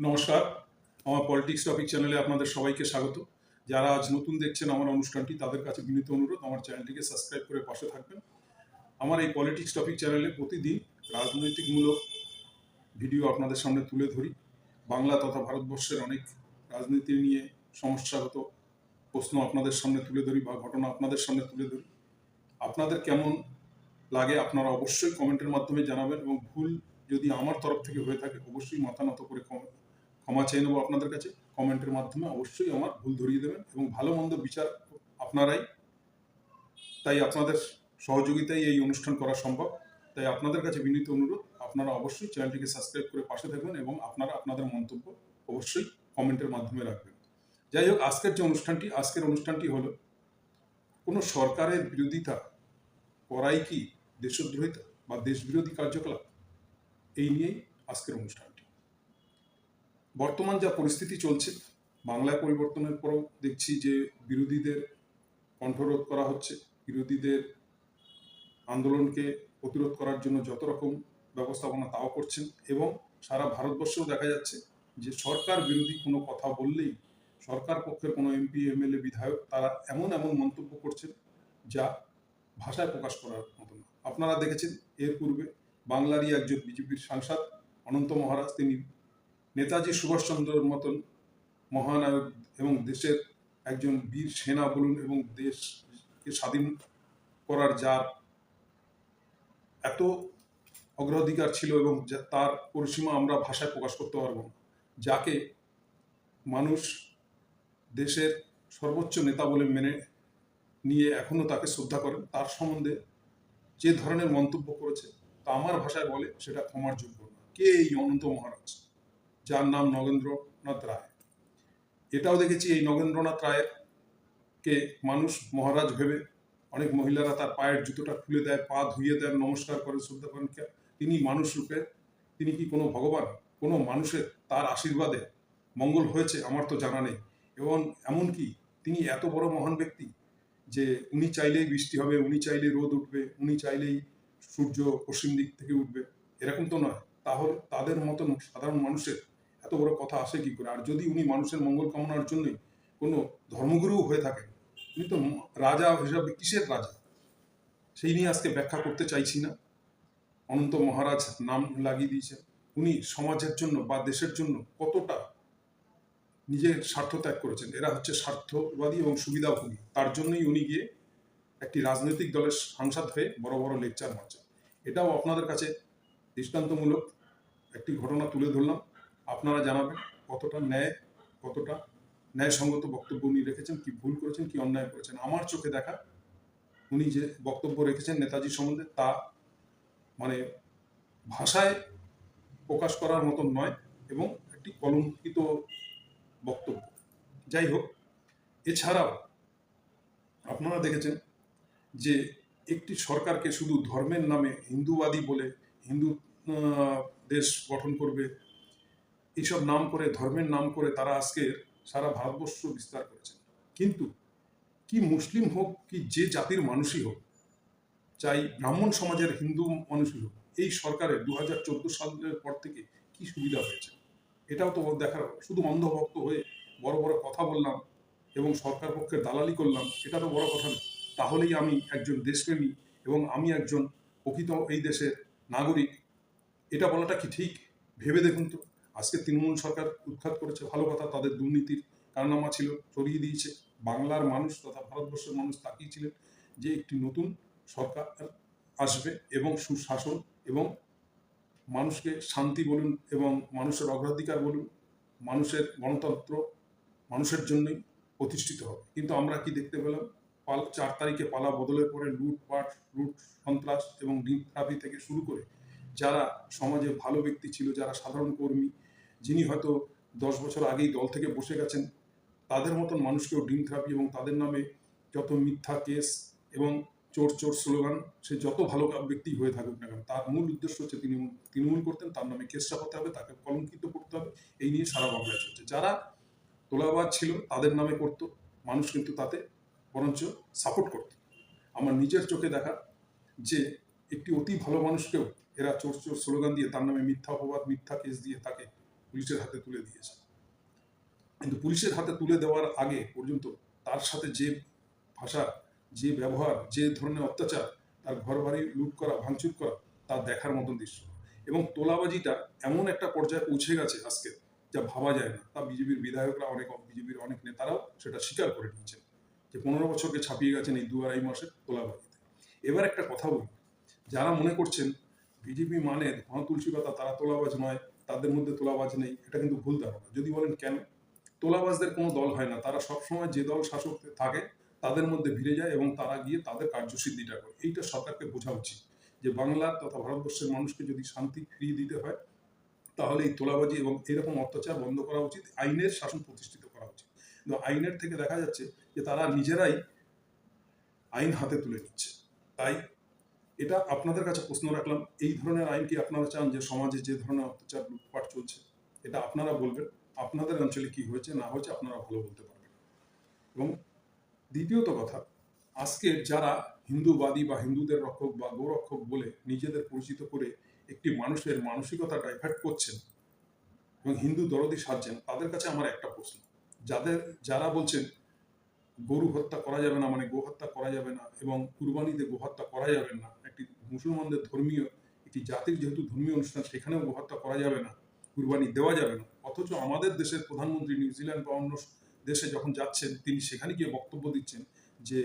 নমস্কার, আমার politics topic চ্যানেলে আপনাদের সবাইকে স্বাগত। যারা আজ নতুন দেখছেন আমার অনুষ্ঠানটি, তাদের কাছে বিনীত অনুরোধ আমার চ্যানেলটিকে সাবস্ক্রাইব করে পাশে থাকবেন। আমার এই পলিটিক্স টপিক চ্যানেলে প্রতিদিন রাজনৈতিকমূলক ভিডিও আপনাদের সামনে তুলে ধরি। বাংলা তথা ভারতবর্ষের অনেক রাজনীতি নিয়ে সমস্যাগত প্রশ্ন আপনাদের সামনে তুলে ধরি বা ঘটনা আপনাদের সামনে তুলে ধরি। আপনাদের কেমন লাগে আপনারা অবশ্যই কমেন্টের মাধ্যমে জানাবেন, এবং ভুল যদি আমার তরফ থেকে হয়ে থাকে অবশ্যই মাথা নত করে ক্ষমা চেয়ে নেবো আপনাদের কাছে। কমেন্টের মাধ্যমে অবশ্যই আমার ভুল ধরিয়ে দেবেন, এবং ভালো মন্দ বিচার আপনারাই। তাই আপনাদের সহযোগিতায় এই অনুষ্ঠান করা সম্ভব। তাই আপনাদের কাছে বিনীত অনুরোধ, আপনারা অবশ্যই চ্যানেলটিকে সাবস্ক্রাইব করে পাশে থাকবেন, এবং আপনারা আপনাদের মন্তব্য অবশ্যই কমেন্টের মাধ্যমে রাখবেন। যাই হোক, আজকের অনুষ্ঠানটি হলো কোনো সরকারের বিরোধিতা করাই কি দেশদ্রোহিতা বা দেশবিরোধী কার্যকলাপ, এই নিয়েই আজকের অনুষ্ঠানটি। বর্তমান যা পরিস্থিতি চলছে, বাংলায় পরিবর্তনের পরও দেখছি যে বিরোধীদের কণ্ঠরোধ করা হচ্ছে, বিরোধীদের আন্দোলনকে প্রতিরোধ করার জন্য যত রকম ব্যবস্থাপনা তাও করছেন, এবং সারা ভারতবর্ষেও দেখা যাচ্ছে যে সরকার বিরোধী কোনো কথা বললেই সরকার পক্ষের কোনো এমপি, এমএলএ, বিধায়ক তারা এমন এমন মন্তব্য করছেন যা ভাষায় প্রকাশ করার মতো না। আপনারা দেখেছেন এর পূর্বে বাংলারই একজন বিজেপির সাংসদ অনন্ত মহারাজ, তিনি নেতাজি সুভাষচন্দ্রের মতন মহানায়ক এবং দেশের একজন বীর সেনা বলুন, এবং দেশকে স্বাধীন করার যার এত অগ্রাধিকার ছিল এবং তার পরিসীমা আমরা ভাষায় প্রকাশ করতে পারব না, যাকে মানুষ দেশের সর্বোচ্চ নেতা বলে মেনে নিয়ে এখনো তাকে শ্রদ্ধা করেন, তার সম্বন্ধে যে ধরনের মন্তব্য করেছে তা আমার ভাষায় বলে সেটা ক্ষমার যোগ্য না। কে এই অনন্ত মহারাজ, যার নাম নগেন্দ্রনাথ রায়? এটাও দেখেছি এই নগেন্দ্রনাথ রায়কে মানুষ মহারাজ ভেবে অনেক মহিলারা তার পায়ের জুতোটা খুলে দেয়, পা ধুইয়ে দেন, নমস্কার করে, শ্রদ্ধা করেন। তিনি মানুষ রূপে, তিনি কি কোনো ভগবান? কোনো মানুষের তার আশীর্বাদে মঙ্গল হয়েছে আমার তো জানা নেই। এবং এমনকি তিনি এত বড় মহান ব্যক্তি যে উনি চাইলেই বৃষ্টি হবে, উনি চাইলেই রোদ উঠবে, উনি চাইলেই সূর্য পশ্চিম দিক থেকে উঠবে, এরকম তো নয়। তাহলে তাদের মতন সাধারণ মানুষের এত বড় কথা আসে কি করে? আর যদি উনি মানুষের মঙ্গল কামনার জন্যই কোনো ধর্মগুরু হয়ে থাকেন, উনি তো রাজা হিসাবে কিসের রাজা? সেই নিয়ে আজকে ব্যাখ্যা করতে চাইছি না। অনন্ত মহারাজ নাম লাগিয়ে দিয়েছেন, উনি সমাজের জন্য বা দেশের জন্য কতটা নিজের স্বার্থ ত্যাগ করেছেন। এরা হচ্ছে স্বার্থবাদী এবং সুবিধাভোগী, তার জন্যই উনি গিয়ে একটি রাজনৈতিক দলের সাংসদ হয়ে বড় বড় লেকচার মারছেন। এটাও আপনাদের কাছে দৃষ্টান্তমূলক একটি ঘটনা তুলে ধরলাম। আপনারা জানাবেন কতটা ন্যায়সঙ্গত বক্তব্য উনি রেখেছেন, কি ভুল করেছেন, কি অন্যায় করেছেন। আমার চোখে দেখা উনি যে বক্তব্য রেখেছেন নেতাজি সম্বন্ধে, তা মানে ভাষায় প্রকাশ করার মতন নয়, এবং একটি কলঙ্কিত বক্তব্য। যাই হোক, এছাড়াও আপনারা দেখেছেন যে একটি সরকারকে শুধু ধর্মের নামে হিন্দুবাদী বলে, হিন্দু দেশ গঠন করবে, এইসব নাম করে, ধর্মের নাম করে তারা আজকে সারা ভারতবর্ষ বিস্তার করেছেন। কিন্তু কি মুসলিম হোক কি যে জাতির মানুষই হোক, চাই ব্রাহ্মণ সমাজের হিন্দু মানুষই হোক, এই সরকারের 2014 সালের পর থেকে কি সুবিধা হয়েছে এটাও তো দেখার। শুধু অন্ধভক্ত হয়ে বড় বড় কথা বললাম এবং সরকার পক্ষের দালালি করলাম, এটা তো বড় কথা না। তাহলেই আমি একজন দেশপ্রেমী এবং আমি একজন প্রকৃত এই দেশের নাগরিক, এটা বলাটা কি ঠিক? ভেবে দেখুন তো। আজকে তৃণমূল সরকার উৎখাত করেছে, ভালো কথা, তাদের দুর্নীতির কারনামা ছিল, সরিয়ে দিয়েছে। বাংলার মানুষ তথা ভারতবর্ষের মানুষ তাকিয়েছিলেন যে একটি নতুন সরকার আসবে এবং সুশাসন এবং মানুষকে শান্তি বলুন এবং মানুষের অগ্রাধিকার বলুন, মানুষের গণতন্ত্র মানুষের জন্যই প্রতিষ্ঠিত হবে। কিন্তু আমরা কি দেখতে পেলাম? 4 তারিখে পালা বদলের পরে লুটপাট, সন্ত্রাস এবং ডিমথাপি থেকে শুরু করে যারা সমাজে ভালো ব্যক্তি ছিল, যারা সাধারণ কর্মী, যিনি হয়তো 10 বছর আগেই দল থেকে বসে গেছেন, তাদের মতন মানুষকেও ডিমথাপি এবং তাদের নামে যত মিথ্যা কেস এবং চোর চোর স্লোগান, সে যত ভালো ব্যক্তি হয়ে থাকুক না কেন, তার মূল উদ্দেশ্য হচ্ছে তৃণমূল করতেন, তার নামে কেস চাপাতে হবে, তাকে কলঙ্কিত করতে হবে। এই নিয়ে সারা বাংলায় চলছে। যারা তোলাবাজ ছিল তাদের নামে করত, মানুষ কিন্তু তাতে বরঞ্চ সাপোর্ট করত। আমার নিজের চোখে দেখা যে একটি অতি ভালো মানুষকেও এরা চোর চোর স্লোগান দিয়ে, তার নামে মিথ্যা অপবাদ, মিথ্যা কেস দিয়ে তাকে পুলিশের হাতে তুলে দিয়েছে। কিন্তু পুলিশের হাতে তুলে দেওয়ার আগে পর্যন্ত তার সাথে যে ভাষা, যে ব্যবহার, যে ধরনের অত্যাচার, তার ঘর বাড়ি লুট করা, ভাঙচুর করা, তা দেখার মতন দৃশ্য। এবং তোলাবাজিটা এমন একটা পর্যায়ে পৌঁছে গেছে আজকে, যা ভাবা যায় না। তা বিজেপির বিধায়করা, বিজেপির অনেক নেতারাও সেটা স্বীকার করে নিয়েছেন যে 15 বছরকে ছাপিয়ে গেছেন এই 2-2.5 মাসের তোলাবাজিতে। এবার একটা কথা বলি, যারা মনে করছেন বিজেপি মানে ধোঁয়া তুলসী পাতা, তারা তোলাবাজ নয়, তাদের মধ্যে তোলাবাজ নেই, এটা কিন্তু ভুল ধারণা। যদি বলেন কেন, তোলাবাজদের কোনো দল হয় না, তারা সবসময় যে দল শাসক থাকে তাদের মধ্যে ভিড়ে যায় এবং তারা গিয়ে তাদের কার্যসিদ্ধিটা করে। এইটা সরকারকে বোঝা উচিত যে বাংলার তথা ভারতবর্ষের মানুষকে যদি শান্তি ফিরিয়ে দিতে হয়, তাহলে এই তোলাবাজি এবং এরকম অত্যাচার বন্ধ করা উচিত, আইনের শাসন প্রতিষ্ঠিত করা উচিত। কিন্তু আইনের থেকে দেখা যাচ্ছে যে তারা নিজেরাই আইন হাতে তুলে নিচ্ছে। তাই এটা আপনাদের কাছে প্রশ্ন রাখলাম, এই ধরনের আইন কি আপনারা চান যে সমাজে যে ধরনের অত্যাচার লুটপাট চলছে, এটা আপনারা বলবেন, আপনাদের অঞ্চলে কি হয়েছে না হয়েছে আপনারা ভালো বলতে পারবেন। এবং দ্বিতীয়ত কথা, আজকে যারা হিন্দুবাদী বা হিন্দুদের রক্ষক বা গোরক্ষক বলে নিজেদের পরিচিত করে একটি মানুষের মানসিকতা ডাইভার্ট করছেন এবং হিন্দু দরদি সাজছেন, তাদের কাছে আমার একটা প্রশ্ন, যারা বলছেন গরু হত্যা করা যাবে না, মানে গো হত্যা করা যাবে না, এবং কুরবানিতে গো হত্যা করা যাবে না, একটি মুসলমানদের ধর্মীয় একটি জাতির যেহেতু ধর্মীয় অনুষ্ঠান, সেখানেও গো হত্যা করা যাবে না, কুরবানি দেওয়া যাবে না, অথচ আমাদের দেশের প্রধানমন্ত্রী নিউজিল্যান্ড বা অন্য দেশে যখন যাচ্ছেন, তিনি সেখানে গিয়ে বক্তব্য দিচ্ছেন যে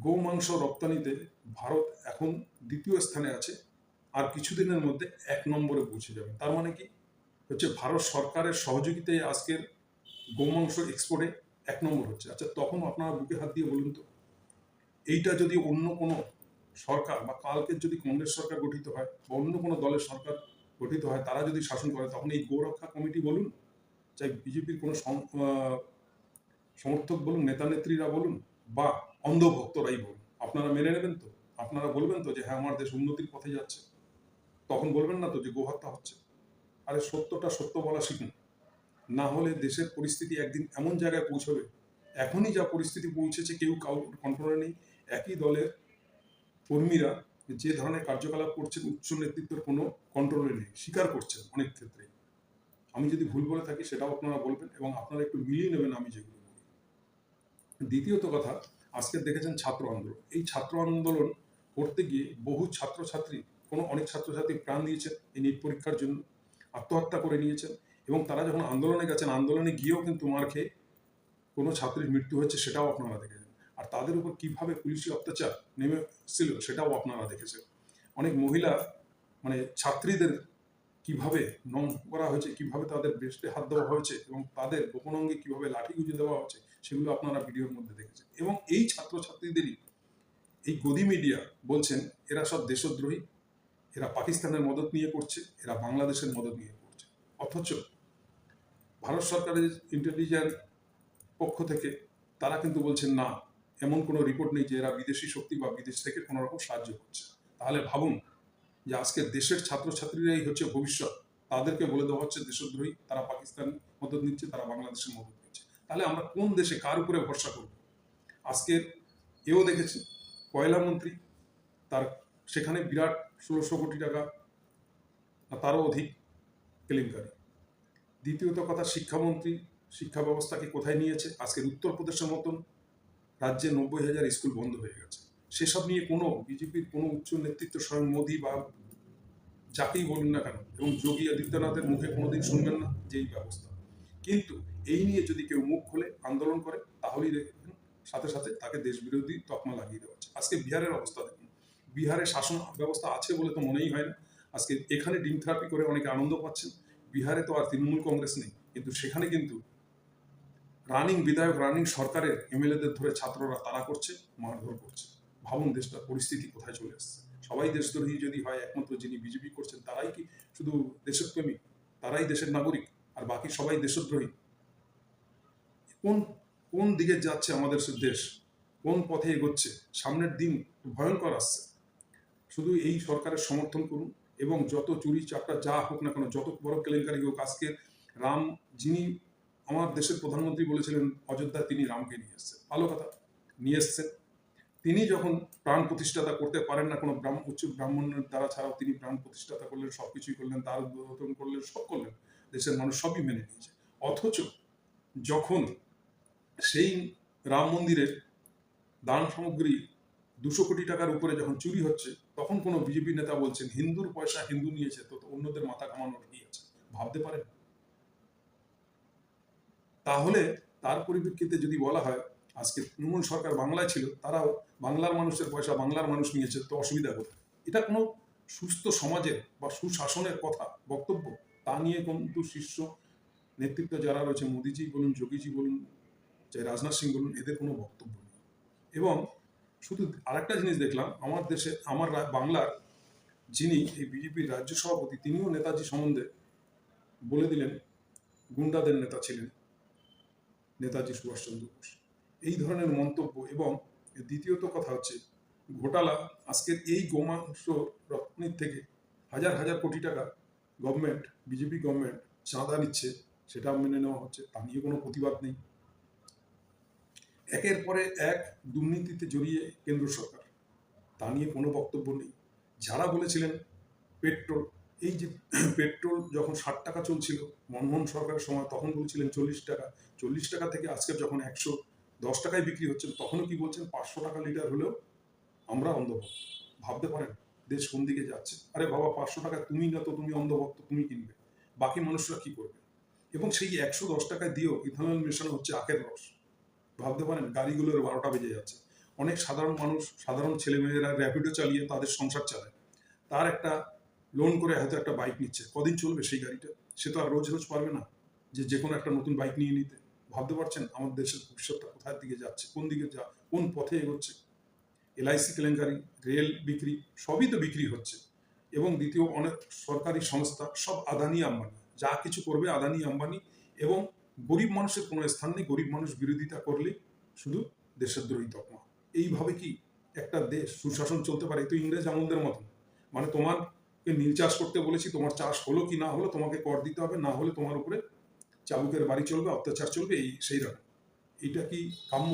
গোমাংস রপ্তানিতে ভারত এখন দ্বিতীয় স্থানে আছে, আর কিছুদিনের মধ্যে 1 নম্বরে পৌঁছে যাবে। তার মানে কি হচ্ছে, ভারত সরকারের সহযোগিতায় আজকের গোমাংস এক্সপোর্টে 1 নম্বর হচ্ছে। আচ্ছা, তখন আপনারা বুকে হাত দিয়ে বলুন তো, এইটা যদি অন্য কোনো সরকার বা কালকের যদি কংগ্রেস সরকার গঠিত হয় বা অন্য কোনো দলের সরকার গঠিত হয়, তারা যদি শাসন করে, তখন এই গোরক্ষা কমিটি বলুন, চাই বিজেপির কোনো সমর্থক বলুন, নেতা নেত্রীরা বলুন, বা অন্ধভক্তরাই বলুন, আপনারা মেনে নেবেন তো? আপনারা বলবেন তো যে হ্যাঁ, আমার দেশ উন্নতির পথে যাচ্ছে? তখন বলবেন না তো যে গোহত্যা হচ্ছে? আরে সত্যটা সত্য বলা শিখুন, না হলে দেশের পরিস্থিতি একদিন এমন জায়গায় পৌঁছবে, এখনই যা পরিস্থিতি পৌঁছেছে কেউ কাউর কন্ট্রোলে নেই। একই দলের কর্মীরা যে ধরনের কার্যকলাপ করছেন, উচ্চ নেতৃত্বের কোনো কন্ট্রোলে নেই, স্বীকার করছেন অনেক ক্ষেত্রে। আমি যদি ভুল বলে থাকি সেটাও আপনারা বলবেন এবং আপনারা একটু মিলিয়ে নেবেন আমি যেগুলো বলি। দ্বিতীয়ত কথা, আজকে দেখেছেন ছাত্র আন্দোলন, এই ছাত্র আন্দোলন করতে গিয়ে বহু ছাত্রছাত্রী, অনেক ছাত্রছাত্রী প্রাণ দিয়েছেন এই নিট পরীক্ষার জন্য, আত্মহত্যা করে নিয়েছেন, এবং তারা যখন আন্দোলনে গেছেন, আন্দোলনে গিয়েও কিন্তু মার খেয়ে কোনো ছাত্রীর মৃত্যু হয়েছে, সেটাও আপনারা দেখেছেন। আর তাদের উপর কিভাবে পুলিশি অত্যাচার নেমেছিল সেটাও আপনারা দেখেছেন। অনেক মহিলা, মানে ছাত্রীদের কিভাবে নম করা হয়েছে, কিভাবে তাদের ব্রেস্টে হাত দেওয়া হয়েছে এবং তাদের গোপন অঙ্গে কিভাবে লাঠি গুঁজে দেওয়া হচ্ছে, সেগুলো আপনারা ভিডিওর মধ্যে দেখেছেন। এবং এই ছাত্রছাত্রীদেরই এই গদি মিডিয়া বলছেন এরা সব দেশদ্রোহী, এরা পাকিস্তানের মদত নিয়ে করছে, এরা বাংলাদেশের মদত নিয়ে করছে। অথচ ভারত সরকারের ইন্টেলিজেন্স পক্ষ থেকে তারা কিন্তু বলছেন না, এমন কোনো রিপোর্ট নেই যে এরা বিদেশি শক্তি বা বিদেশ থেকে কোনো রকম সাহায্য করছে। তাহলে ভাবুন যে আজকে দেশের ছাত্রছাত্রীরাই হচ্ছে ভবিষ্যৎ, তাদেরকে বলে দেওয়া হচ্ছে দেশদ্রোহী, তারা পাকিস্তান মদত নিচ্ছে, তারা বাংলাদেশের মদত নিচ্ছে। তাহলে আমরা কোন দেশে কার উপরে ভরসা করব? আজকের এও দেখেছি, কয়লা মন্ত্রী, তার সেখানে বিরাট 1600 কোটি টাকা তারও অধিক কেলেঙ্কারি। দ্বিতীয়ত কথা, শিক্ষামন্ত্রী শিক্ষা ব্যবস্থাকে কোথায় নিয়েছে? আজকের উত্তরপ্রদেশের মতন রাজ্যে 90,000 স্কুল বন্ধ হয়ে গেছে। সেসব নিয়ে কোনো বিজেপির কোনো উচ্চ নেতৃত্ব, স্বয়ং মোদী বা যাকেই বলুন না কেন, এবং যোগী আদিত্যনাথের মুখে কোনোদিন শুনবেন না যে এই ব্যবস্থা। কিন্তু এই নিয়ে যদি কেউ মুখ খোলে, আন্দোলন করে, তাহলেই দেখবেন সাথে সাথে তাকে দেশবিরোধী তকমা লাগিয়ে দেওয়া হচ্ছে। আজকে বিহারের অবস্থা দেখুন, বিহারে শাসন ব্যবস্থা আছে বলে তো মনেই হয় না। আজকে এখানে ডিম থেরাপি করে অনেকে আনন্দ পাচ্ছেন, বিহারে তো আর তৃণমূল কংগ্রেস নেই, কিন্তু সেখানে কিন্তু রানিং বিধায়ক, রানিং সরকারের এমএলএদের ধরে ছাত্ররা তাড়া করছে, মারধর করছে। ভাবুন দেশটার পরিস্থিতি কোথায় চলে আসছে। সবাই দেশদ্রোহী যদি হয়, একমাত্র যিনি বিজেপি করছেন তারাই কি শুধু দেশের প্রেমিক, তারাই দেশের নাগরিক, আর বাকি সবাই দেশদ্রোহী? কোন কোন দিকে যাচ্ছে আমাদের দেশ, কোন পথে এগোচ্ছে? সামনের দিন ভয়ঙ্কর আসছে। শুধু এই সরকারের সমর্থন করুন, এবং যত চুরি চাপটা যা হোক না কেন, যত বড় কেলেঙ্কারি হোক, আজকে রাম, যিনি আমার দেশের প্রধানমন্ত্রী বলেছিলেন অযোধ্যা তিনি রামকে নিয়ে এসছেন, ভালো কথা, নিয়ে এসছেন। তিনি যখন প্রাণ প্রতিষ্ঠাতা করতে পারেন না কোনো উচ্চ ব্রাহ্মণের দ্বারা ছাড়াও, তিনি প্রাণ প্রতিষ্ঠাতা করলেন, সবকিছুই করলেন, তার উদ্বোধন করলেন, সব করলেন, দেশের মানুষ সবই মেনে নিয়েছে। অথচ যখন সেই রাম মন্দিরের দান সামগ্রী 200 কোটি টাকার উপরে যখন চুরি হচ্ছে, তখন কোনো বিজেপি নেতা বলছেন হিন্দুর পয়সা হিন্দু নিয়েছে, তো অন্যদের মাথা ঘামানোর কি আছে? ভাবতে পারেন? তাহলে তার পরিপ্রেক্ষিতে যদি বলা হয় আজকে তৃণমূল সরকার বাংলায় ছিল, তারাও বাংলার মানুষের পয়সা বাংলার মানুষ নিয়েছে, তো অসুবিধা কোথায়? এটা কোনো সুস্থ সমাজের বা সুশাসনের কথা বক্তব্য? তা নিয়ে কিন্তু শীর্ষ নেতৃত্ব যারা রয়েছে, মোদিজি বলুন, যোগীজি বলুন, চাই রাজনাথ সিং বলুন, এদের কোনো বক্তব্য নেই। এবং শুধু আরেকটা জিনিস দেখলাম, আমার দেশে আমার বাংলার যিনি এই বিজেপির রাজ্য সভাপতি, তিনিও নেতাজি সম্বন্ধে বলে দিলেন গুন্ডাদের নেতা ছিলেন নেতাজি সুভাষচন্দ্র বোস। এই ধরনের মন্তব্য। এবং দ্বিতীয়ত কথা হচ্ছে ঘোটালা, আজকের এই গোমাংস রপ্তানির থেকে হাজার হাজার কোটি টাকা গভর্নমেন্ট, বিজেপি গভর্নমেন্ট চাঁদা নিচ্ছে, সেটা মেনে নেওয়া হচ্ছে, তা নিয়ে কোনো প্রতিবাদ নেই। একের পরে এক দুর্নীতিতে জড়িয়ে কেন্দ্র সরকার, তা নিয়ে কোনো বক্তব্য নেই। যারা বলেছিলেন পেট্রোল, এই যে পেট্রোল যখন 60 টাকা চলছিল মনমোহন সরকারের সময়, তখন বলছিলেন 40 টাকা, 40 টাকা থেকে আজকে যখন 110 টাকায় বিক্রি হচ্ছে, তখনও কি বলছেন 500 টাকা লিটার হলেও আমরা অন্ধভক্ত। ভাবতে পারেন দেশ কোন দিকে যাচ্ছে? আরে বাবা, 500 টাকা তুমি না তো, তুমি অন্ধভক্ত, তুমি কিনবে, বাকি মানুষরা কি করবে? এবং সেই 110 টাকায় দিয়েও ইথানল মেশানো হচ্ছে আখের রস। ভাবতে পারেন গাড়িগুলোর 12টা বেজে যাচ্ছে। অনেক সাধারণ মানুষ, সাধারণ ছেলেমেয়েরা র্যাপিডো চালিয়ে তাদের সংসার চালায়, তার একটা লোন করে হয়তো একটা বাইক নিচ্ছে, কদিন চলবে সেই গাড়িটা? সে তো আর রোজ রোজ পারবে না যে কোনো একটা নতুন বাইক নিয়ে নিতে। ভাবতে পারছেন আমাদের দেশের ভবিষ্যৎটা কোথায় দিকে যাচ্ছে, কোন দিকে কোন পথে এগোচ্ছে? এলআইসি কেলেঙ্কারি, রেল বিক্রি, সবই তো বিক্রি হচ্ছে। এবং দ্বিতীয় অনেক সরকারি সংস্থা, সব আদানি আম্বানি, যা কিছু করবে আদানি আম্বানি। এবং গরিব মানুষের কোনো স্থান নেই, গরিব মানুষ বিরোধিতা করলে শুধু দেশের দ্রোহী তকমা। এইভাবে কি একটা দেশ সুশাসন চলতে পারে? তো ইংরেজ আমলদের মতো, মানে তোমাকে নীল চাষ করতে বলেছি, তোমার চাষ হলো কি না হলো তোমাকে কর দিতে হবে, না হলে তোমার উপরে চাবুকের বাড়ি চলবে, অত্যাচার চলবে, এই সেই রকম। এইটা কি কাম্য?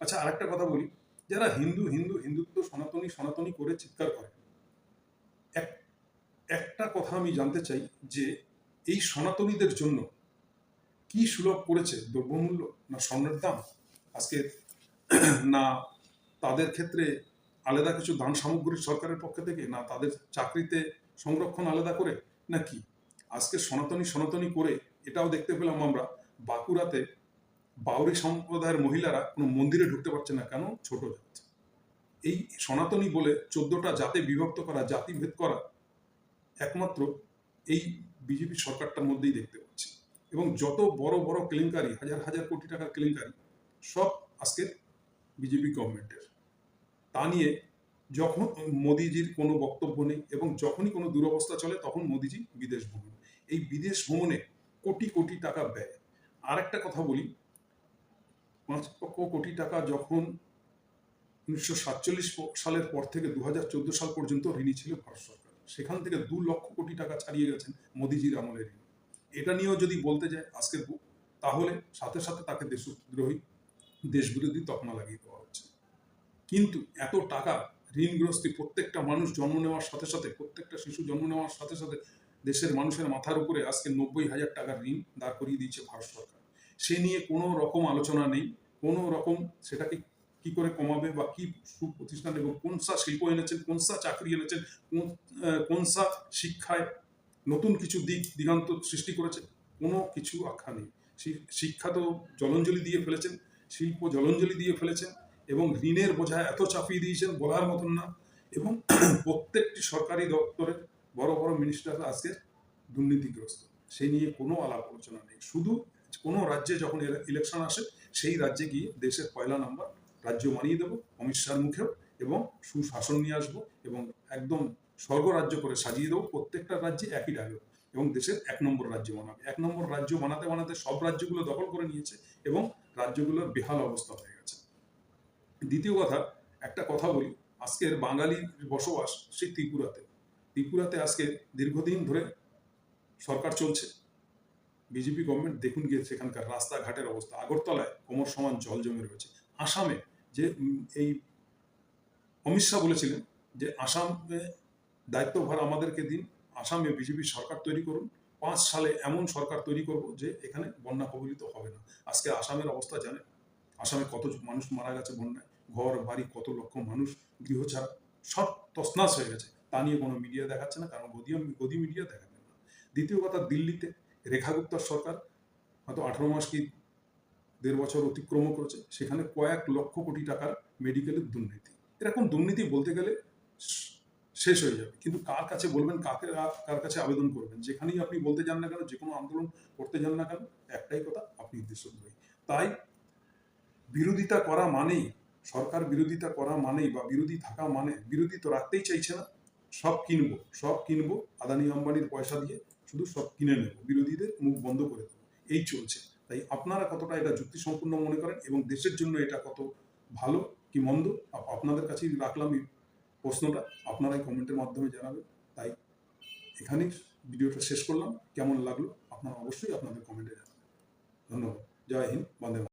আচ্ছা, আরেকটা কথা বলি, যারা হিন্দু হিন্দু হিন্দুত্ব সনাতনী সনাতনী করে চিৎকার করে, একটা কথা আমি জানতে চাই যে এই সনাতনীদের জন্য কি সুলভ করেছে? দ্রব্যমূল্য, না স্বর্ণের দাম আজকে, না তাদের ক্ষেত্রে আলাদা কিছু দান সামগ্রী সরকারের পক্ষ থেকে, না তাদের চাকরিতে সংরক্ষণ আলাদা করে, না কি? আজকে সনাতনী সনাতনী করে এটাও দেখতে পেলাম আমরা, বাঁকুড়াতে বাউরি সম্প্রদায়ের মহিলারা কোনো মন্দিরে ঢুকতে পারছে না, কেন? ছোট জাত। এই সনাতনী বলে 14টা জাতে বিভক্ত করা, জাতিভেদ করা, একমাত্র এই বিজেপি সরকারটার মধ্যেই দেখতে পাচ্ছি। এবং যত বড় বড় কেলেঙ্কারি, হাজার হাজার কোটি টাকার কেলেঙ্কারি, সব আজকে বিজেপি গভর্নমেন্টের। তা নিয়ে যখন মোদিজির কোনো বক্তব্য নেই, এবং যখনই কোনো দুরবস্থা চলে তখন মোদিজি বিদেশ ভ্রমণ। এই বিদেশ ভ্রমণে কোটি কোটি টাকা ব্যয়। আর একটা কথা বলি, 5 লক্ষ কোটি টাকা যখন 1947 সালের পর থেকে 2014 সাল পর্যন্ত ঋণী ছিল ভারত সরকার, সেখান থেকে 2 লক্ষ কোটি টাকা ছাড়িয়ে গেছেন মোদিজির আমলের ঋণ। এটা নিয়েও যদি বলতে যায় আজকের, তাহলে সাথে সাথে তাকে দেশদ্রোহী, দেশবিরোধী তকমা লাগিয়ে দেওয়া হচ্ছে। কিন্তু এত টাকা ঋণগ্রস্তি, প্রত্যেকটা মানুষ জন্ম নেওয়ার সাথে সাথে, প্রত্যেকটা শিশু জন্ম নেওয়ার সাথে সাথে দেশের মানুষের মাথার উপরে আজকে 90,000 টাকার ঋণ দাঁড় করিয়ে দিয়েছে ভারত সরকার। সে নিয়ে কোনো রকম আলোচনা নেই, কোনো রকম সেটাকে কি করে কমাবে, বা কি সুপ্রতিষ্ঠান এবং কোন শিল্প এনেছেন, কোন চাকরি এনেছেন, কোন শিক্ষায় নতুন কিছু দিগান্ত সৃষ্টি করেছে, কোনো কিছু আখ্যা নেই। শিক্ষা তো জলাঞ্জলি দিয়ে ফেলেছেন, শিল্প জলাঞ্জলি দিয়ে ফেলেছেন, এবং ঋণের বোঝা এত চাপিয়ে দিয়েছেন বলার মতন না। এবং প্রত্যেকটি সরকারি দপ্তরের বড় বড় মিনিস্টাররা আজকে দুর্নীতিগ্রস্ত, সেই নিয়ে কোনো আলাপ আলোচনা নেই। শুধু কোনো রাজ্যে যখন ইলেকশন আসে, সেই রাজ্যে গিয়ে দেশের পয়লা নাম্বার রাজ্য বানিয়ে দেবো অমিত শাহর মুখেও, এবং সুশাসন নিয়ে আসবো, এবং একদম স্বর্গরাজ্য করে সাজিয়ে দেবো। প্রত্যেকটা রাজ্যে একই ডায়লগ, এবং দেশের 1 নম্বর রাজ্য বানাবে। 1 নম্বর রাজ্য বানাতে বানাতে সব রাজ্যগুলো দখল করে নিয়েছে, এবং রাজ্যগুলোর বেহাল অবস্থা হয়ে গেছে। দ্বিতীয় কথা, একটা কথা বলি, আজকের বাঙালির বসবাস সেই ত্রিপুরাতে আজকে দীর্ঘদিন ধরে সরকার চলছে, বিজেপি গভর্নমেন্ট। দেখুন গিয়ে সেখানকার রাস্তাঘাটের অবস্থা, আগরতলায় কোমর সমান জল জমে রয়েছে। আসামে যে এই অমিত শাহ বলেছিলেন যে আসামে দায়িত্বভার আমাদেরকে দিন, আসামে বিজেপি সরকার তৈরি করুন, 5 সালে এমন সরকার তৈরি করব যে এখানে বন্যা কবলিত হবে না। আজকে আসামের অবস্থা জানেন? আসামে কত মানুষ মারা গেছে বন্যায়, ঘর বাড়ি কত লক্ষ মানুষ গৃহ ছাড়া, সব তছনছ হয়ে গেছে। তা নিয়ে কোনো মিডিয়া দেখাচ্ছে না, কারণ গদি মিডিয়া দেখাবে না। দ্বিতীয় কথা, দিল্লিতে রেখা গুপ্তার সরকার হয়তো 18 মাস কি 1.5 বছর অতিক্রম করেছে, সেখানে কয়েক লক্ষ কোটি টাকার মেডিকেলের দুর্নীতি। এরকম দুর্নীতি বলতে গেলে শেষ হয়ে যাবে, কিন্তু কার কাছে বলবেন, কার কাছে আবেদন করবেন? যেখানেই আপনি বলতে যান না কেন, যে কোনো আন্দোলন করতে যান না কেন, একটাই কথা, আপনি দেশদ্রোহী। তাই বিরোধিতা করা মানেই, সরকার বিরোধিতা করা মানেই বা বিরোধী থাকা মানে, বিরোধী তো রাখতেই চাইছে না, সব কিনবো আদানি আম্বানির পয়সা দিয়ে, শুধু সব কিনে নেব, বিরোধীদের মুখ বন্ধ করে দেবো, এই চলছে। তাই আপনারা কতটা এটা যুক্তিসম্পন্ন মনে করেন এবং দেশের জন্য এটা কত ভালো কি মন্দ, আপনাদের কাছেই রাখলাম এই প্রশ্নটা, আপনারাই কমেন্টের মাধ্যমে জানাবেন। তাই এখানেই ভিডিওটা শেষ করলাম। কেমন লাগলো আপনারা অবশ্যই আপনাদের কমেন্টে জানাবেন। ধন্যবাদ। জয় হিন্দ, বন্দে মাতরম।